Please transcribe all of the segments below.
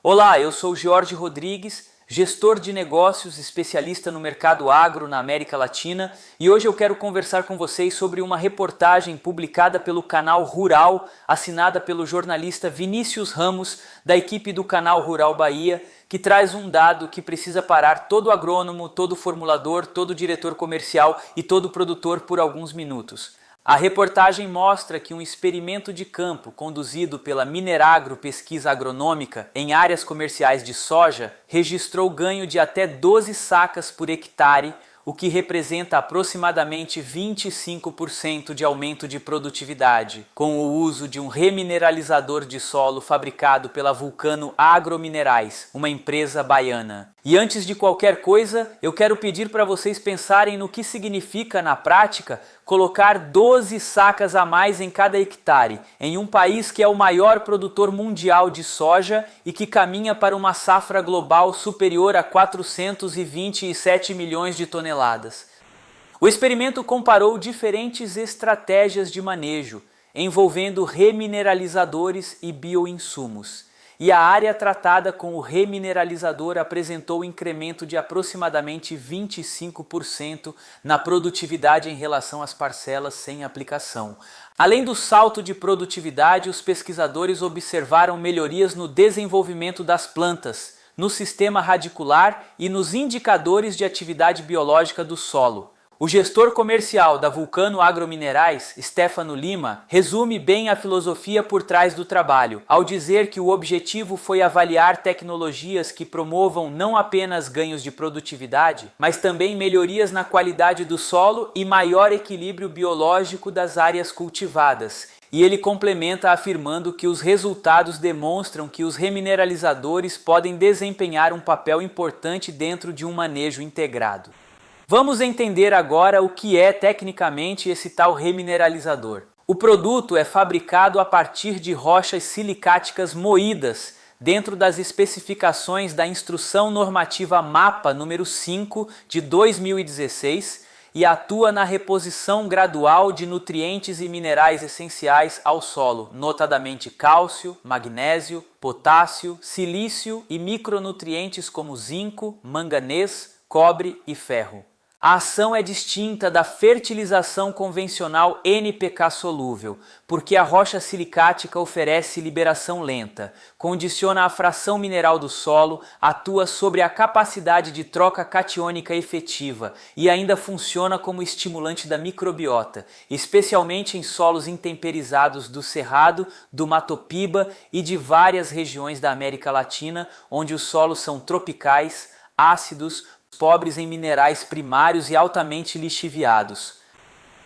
Olá, eu sou Jorge Rodrigues, gestor de negócios, especialista no mercado agro na América Latina, e hoje eu quero conversar com vocês sobre uma reportagem publicada pelo canal Rural, assinada pelo jornalista Vinícius Ramos, da equipe do canal Rural Bahia, que traz um dado que precisa parar todo agrônomo, todo formulador, todo diretor comercial e todo produtor por alguns minutos. A reportagem mostra que um experimento de campo conduzido pela Mineragro Pesquisa Agronômica em áreas comerciais de soja registrou ganho de até 12 sacas por hectare, o que representa aproximadamente 25% de aumento de produtividade, com o uso de um remineralizador de solo fabricado pela Vulcano Agrominerais, uma empresa baiana. E antes de qualquer coisa, eu quero pedir para vocês pensarem no que significa, na prática, colocar 12 sacas a mais em cada hectare, em um país que é o maior produtor mundial de soja e que caminha para uma safra global superior a 427 milhões de toneladas. O experimento comparou diferentes estratégias de manejo, envolvendo remineralizadores e bioinsumos. E a área tratada com o remineralizador apresentou incremento de aproximadamente 25% na produtividade em relação às parcelas sem aplicação. Além do salto de produtividade, os pesquisadores observaram melhorias no desenvolvimento das plantas, no sistema radicular e nos indicadores de atividade biológica do solo. O gestor comercial da Vulcano Agrominerais, Stefano Lima, resume bem a filosofia por trás do trabalho, ao dizer que o objetivo foi avaliar tecnologias que promovam não apenas ganhos de produtividade, mas também melhorias na qualidade do solo e maior equilíbrio biológico das áreas cultivadas. E ele complementa afirmando que os resultados demonstram que os remineralizadores podem desempenhar um papel importante dentro de um manejo integrado. Vamos entender agora o que é tecnicamente esse tal remineralizador. O produto é fabricado a partir de rochas silicáticas moídas, dentro das especificações da Instrução Normativa MAPA número 5 de 2016 e atua na reposição gradual de nutrientes e minerais essenciais ao solo, notadamente cálcio, magnésio, potássio, silício e micronutrientes como zinco, manganês, cobre e ferro. A ação é distinta da fertilização convencional NPK solúvel, porque a rocha silicática oferece liberação lenta, condiciona a fração mineral do solo, atua sobre a capacidade de troca catiônica efetiva e ainda funciona como estimulante da microbiota, especialmente em solos intemperizados do Cerrado, do Mato Piba e de várias regiões da América Latina, onde os solos são tropicais, ácidos, pobres em minerais primários e altamente lixiviados.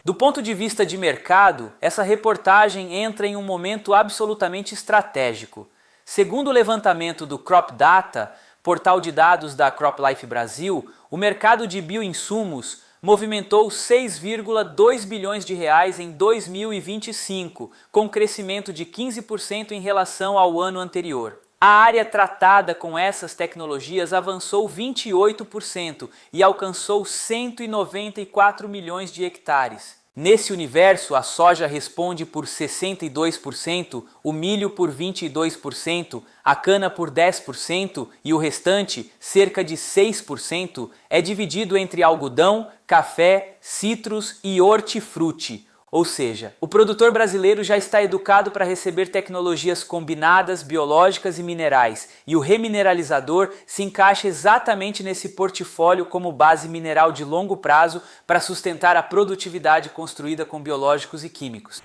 Do ponto de vista de mercado, essa reportagem entra em um momento absolutamente estratégico. Segundo o levantamento do Crop Data, portal de dados da CropLife Brasil, o mercado de bioinsumos movimentou 6,2 bilhões de reais em 2025, com crescimento de 15% em relação ao ano anterior. A área tratada com essas tecnologias avançou 28% e alcançou 194 milhões de hectares. Nesse universo, a soja responde por 62%, o milho por 22%, a cana por 10% e o restante, cerca de 6%, é dividido entre algodão, café, citros e hortifruti. Ou seja, o produtor brasileiro já está educado para receber tecnologias combinadas, biológicas e minerais, e o remineralizador se encaixa exatamente nesse portfólio como base mineral de longo prazo para sustentar a produtividade construída com biológicos e químicos.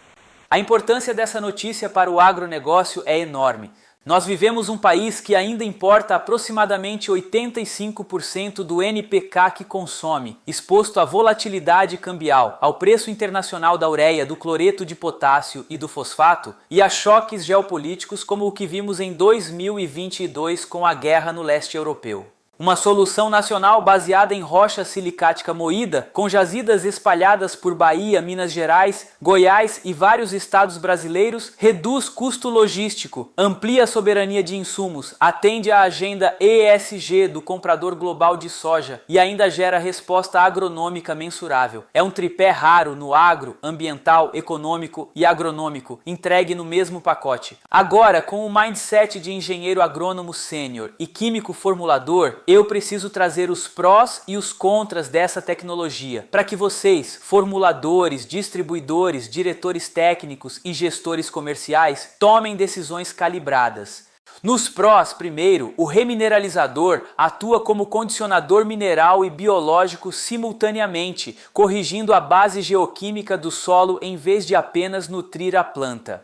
A importância dessa notícia para o agronegócio é enorme. Nós vivemos um país que ainda importa aproximadamente 85% do NPK que consome, exposto à volatilidade cambial, ao preço internacional da ureia, do cloreto de potássio e do fosfato, e a choques geopolíticos como o que vimos em 2022 com a guerra no leste europeu. uma solução nacional baseada em rocha silicática moída, com jazidas espalhadas por Bahia, Minas Gerais, Goiás e vários estados brasileiros, reduz custo logístico, amplia a soberania de insumos, atende à agenda ESG do comprador global de soja e ainda gera resposta agronômica mensurável. É um tripé raro no agro, ambiental, econômico e agronômico, entregue no mesmo pacote. Agora, com o mindset de engenheiro agrônomo sênior e químico formulador, eu preciso trazer os prós e os contras dessa tecnologia, para que vocês, formuladores, distribuidores, diretores técnicos e gestores comerciais, tomem decisões calibradas. Nos prós, primeiro, o remineralizador atua como condicionador mineral e biológico simultaneamente, corrigindo a base geoquímica do solo em vez de apenas nutrir a planta.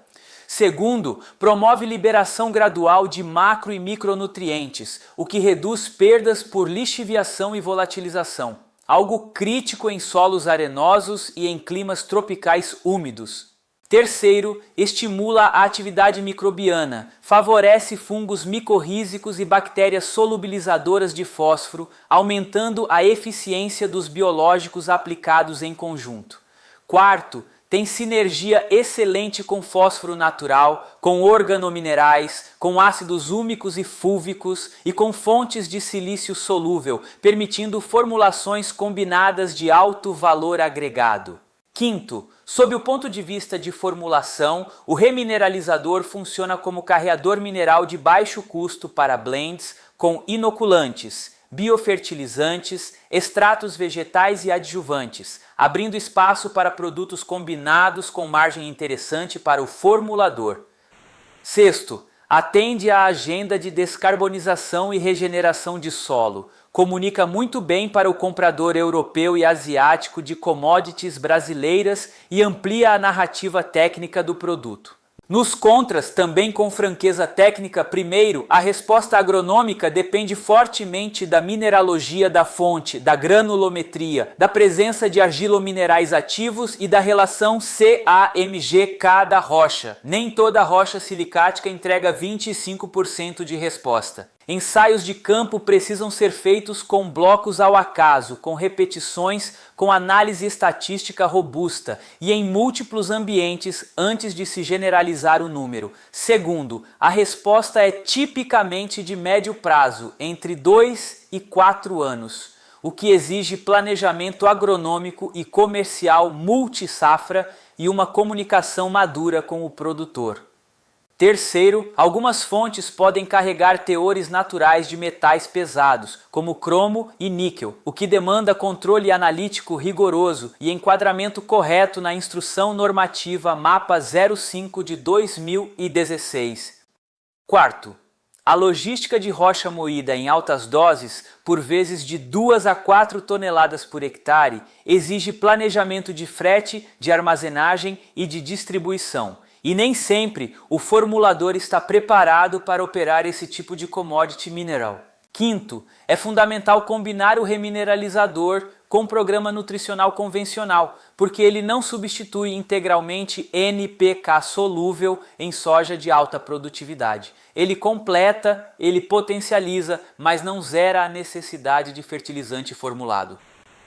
Segundo, promove liberação gradual de macro e micronutrientes, o que reduz perdas por lixiviação e volatilização, algo crítico em solos arenosos e em climas tropicais úmidos. Terceiro, estimula a atividade microbiana, favorece fungos micorrízicos e bactérias solubilizadoras de fósforo, aumentando a eficiência dos biológicos aplicados em conjunto. Quarto, tem sinergia excelente com fósforo natural, com organominerais, com ácidos úmicos e fúlvicos e com fontes de silício solúvel, permitindo formulações combinadas de alto valor agregado. Quinto, sob o ponto de vista de formulação, o remineralizador funciona como carreador mineral de baixo custo para blends com inoculantes, biofertilizantes, extratos vegetais e adjuvantes, abrindo espaço para produtos combinados com margem interessante para o formulador. Sexto, atende à agenda de descarbonização e regeneração de solo, comunica muito bem para o comprador europeu e asiático de commodities brasileiras e amplia a narrativa técnica do produto. Nos contras, também com franqueza técnica, primeiro, a resposta agronômica depende fortemente da mineralogia da fonte, da granulometria, da presença de argilominerais ativos e da relação CAMG-K da rocha. Nem toda rocha silicática entrega 25% de resposta. Ensaios de campo precisam ser feitos com blocos ao acaso, com repetições, com análise estatística robusta e em múltiplos ambientes antes de se generalizar o número. Segundo, a resposta é tipicamente de médio prazo, entre 2 e 4 anos, o que exige planejamento agronômico e comercial multissafra e uma comunicação madura com o produtor. Terceiro, algumas fontes podem carregar teores naturais de metais pesados, como cromo e níquel, o que demanda controle analítico rigoroso e enquadramento correto na Instrução Normativa MAPA 05 de 2016. Quarto, a logística de rocha moída em altas doses, por vezes de 2 a 4 toneladas por hectare, exige planejamento de frete, de armazenagem e de distribuição. E nem sempre o formulador está preparado para operar esse tipo de commodity mineral. Quinto, é fundamental combinar o remineralizador com o programa nutricional convencional, porque ele não substitui integralmente NPK solúvel em soja de alta produtividade. Ele completa, ele potencializa, mas não zera a necessidade de fertilizante formulado.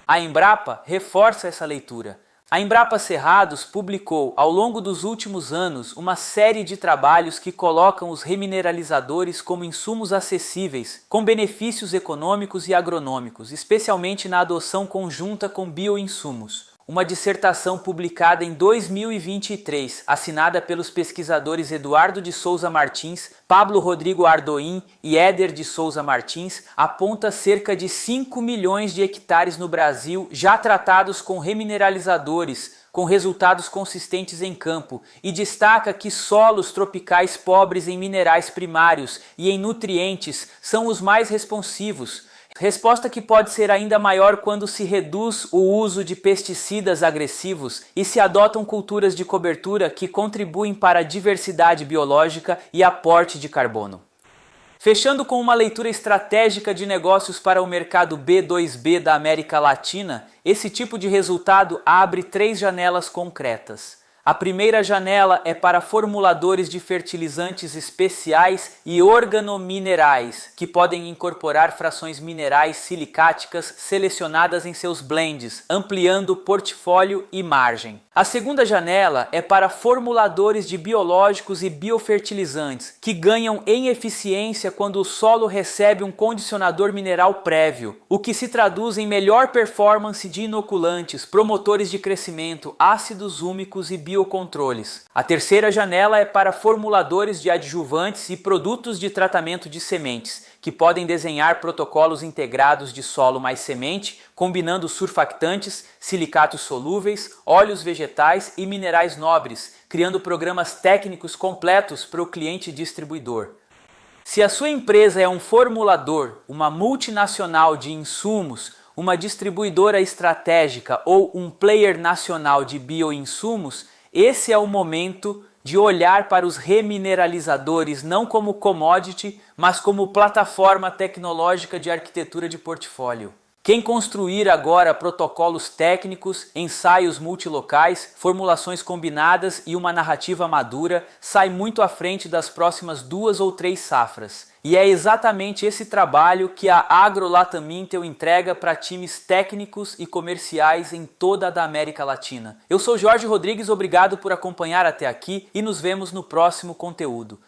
A Embrapa reforça essa leitura. A Embrapa Cerrados publicou, ao longo dos últimos anos, uma série de trabalhos que colocam os remineralizadores como insumos acessíveis, com benefícios econômicos e agronômicos, especialmente na adoção conjunta com bioinsumos. Uma dissertação publicada em 2023, assinada pelos pesquisadores Eduardo de Souza Martins, Pablo Rodrigo Ardoim e Éder de Souza Martins, aponta cerca de 5 milhões de hectares no Brasil já tratados com remineralizadores, com resultados consistentes em campo, e destaca que solos tropicais pobres em minerais primários e em nutrientes são os mais responsivos. Resposta que pode ser ainda maior quando se reduz o uso de pesticidas agressivos e se adotam culturas de cobertura que contribuem para a diversidade biológica e aporte de carbono. Fechando com uma leitura estratégica de negócios para o mercado B2B da América Latina, esse tipo de resultado abre 3 janelas concretas. A primeira janela é para formuladores de fertilizantes especiais e organominerais, que podem incorporar frações minerais silicáticas selecionadas em seus blends, ampliando portfólio e margem. A segunda janela é para formuladores de biológicos e biofertilizantes, que ganham em eficiência quando o solo recebe um condicionador mineral prévio, o que se traduz em melhor performance de inoculantes, promotores de crescimento, ácidos úmicos e biocontroles. A terceira janela é para formuladores de adjuvantes e produtos de tratamento de sementes, que podem desenhar protocolos integrados de solo mais semente, combinando surfactantes, silicatos solúveis, óleos vegetais e minerais nobres, criando programas técnicos completos para o cliente distribuidor. Se a sua empresa é um formulador, uma multinacional de insumos, uma distribuidora estratégica ou um player nacional de bioinsumos, esse é o momento de olhar para os remineralizadores não como commodity, mas como plataforma tecnológica de arquitetura de portfólio. Quem construir agora protocolos técnicos, ensaios multilocais, formulações combinadas e uma narrativa madura, sai muito à frente das próximas 2 ou 3 safras. E é exatamente esse trabalho que a AgroLatam Intel entrega para times técnicos e comerciais em toda a América Latina. Eu sou Jorge Rodrigues, obrigado por acompanhar até aqui e nos vemos no próximo conteúdo.